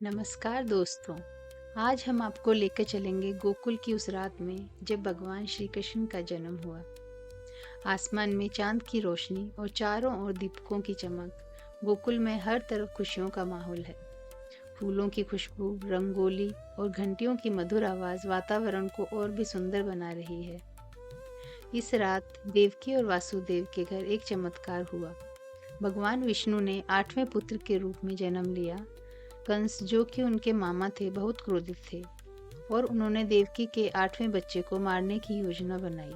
नमस्कार दोस्तों। आज हम आपको लेकर चलेंगे गोकुल की उस रात में जब भगवान श्री कृष्ण का जन्म हुआ। आसमान में चांद की रोशनी और चारों ओर दीपकों की चमक। गोकुल में हर तरफ खुशियों का माहौल है। फूलों की खुशबू, रंगोली और घंटियों की मधुर आवाज वातावरण को और भी सुंदर बना रही है। इस रात देवकी और वासुदेव के घर एक चमत्कार हुआ। भगवान विष्णु ने 8वें पुत्र के रूप में जन्म लिया। कंस, जो कि उनके मामा थे, बहुत क्रोधित थे और उन्होंने देवकी के 8वें बच्चे को मारने की योजना बनाई।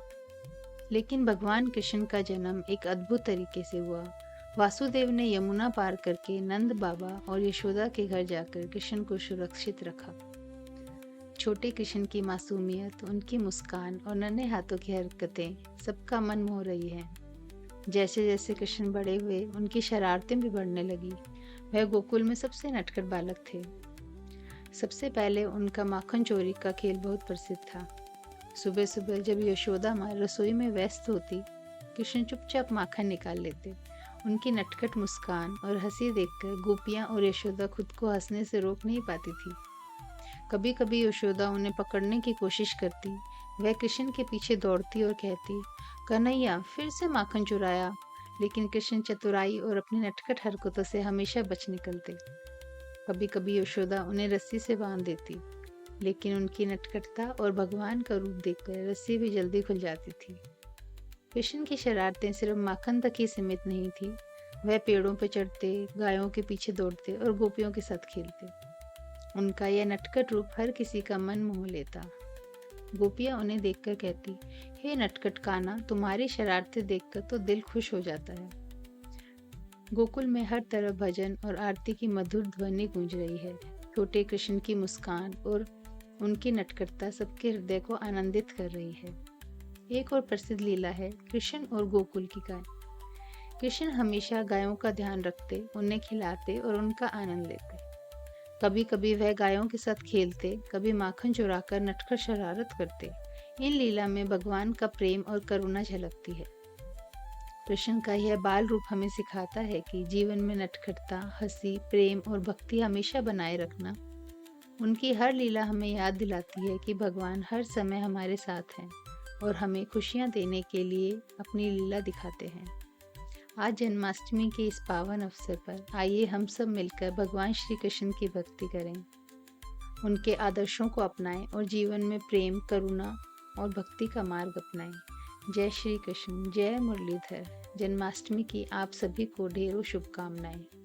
लेकिन भगवान कृष्ण का जन्म एक अद्भुत तरीके से हुआ। वासुदेव ने यमुना पार करके नंद बाबा और यशोदा के घर जाकर कृष्ण को सुरक्षित रखा। छोटे कृष्ण की मासूमियत, उनकी मुस्कान और नन्हे हाथों की हरकतें सबका मन मोह रही हैं। जैसे जैसे कृष्ण बड़े हुए, उनकी शरारतें भी बढ़ने लगी। वह गोकुल में सबसे नटखट बालक थे। सबसे पहले उनका माखन चोरी का खेल बहुत प्रसिद्ध था। सुबह सुबह जब यशोदा माँ रसोई में व्यस्त होती, कृष्ण चुपचाप माखन निकाल लेते। उनकी नटखट मुस्कान और हंसी देखकर गोपियाँ और यशोदा खुद को हंसने से रोक नहीं पाती थी। कभी कभी यशोदा उन्हें पकड़ने की कोशिश करती। वह कृष्ण के पीछे दौड़ती और कहती, कन्हैया फिर से माखन चुराया। लेकिन कृष्ण चतुराई और अपनी नटखट हरकतों से हमेशा बच निकलते। कभी कभी यशोदा उन्हें रस्सी से बांध देती, लेकिन उनकी नटखटता और भगवान का रूप देखकर रस्सी भी जल्दी खुल जाती थी। कृष्ण की शरारतें सिर्फ माखन तक ही सीमित नहीं थी। वह पेड़ों पर चढ़ते, गायों के पीछे दौड़ते और गोपियों के साथ खेलते। उनका यह नटखट रूप हर किसी का मन मोह लेता। गोपियाँ उन्हें देखकर कहती, हे नटखट काना, तुम्हारी शरारतें देखकर तो दिल खुश हो जाता है। गोकुल में हर तरफ भजन और आरती की मधुर ध्वनि गूंज रही है। छोटे कृष्ण की मुस्कान और उनकी नटखटता सबके हृदय को आनंदित कर रही है। एक और प्रसिद्ध लीला है कृष्ण और गोकुल की गाय। कृष्ण हमेशा गायों का ध्यान रखते, उन्हें खिलाते और उनका आनंद लेते। कभी कभी वह गायों के साथ खेलते, कभी माखन चुराकर नटखट शरारत करते। इन लीला में भगवान का प्रेम और करुणा झलकती है। कृष्ण का यह बाल रूप हमें सिखाता है कि जीवन में नटखटता, हंसी, प्रेम और भक्ति हमेशा बनाए रखना। उनकी हर लीला हमें याद दिलाती है कि भगवान हर समय हमारे साथ हैं और हमें खुशियाँ देने के लिए अपनी लीला दिखाते हैं। आज जन्माष्टमी के इस पावन अवसर पर आइए हम सब मिलकर भगवान श्री कृष्ण की भक्ति करें, उनके आदर्शों को अपनाएं और जीवन में प्रेम, करुणा और भक्ति का मार्ग अपनाएं। जय श्री कृष्ण, जय मुरलीधर। जन्माष्टमी की आप सभी को ढेरों शुभकामनाएं।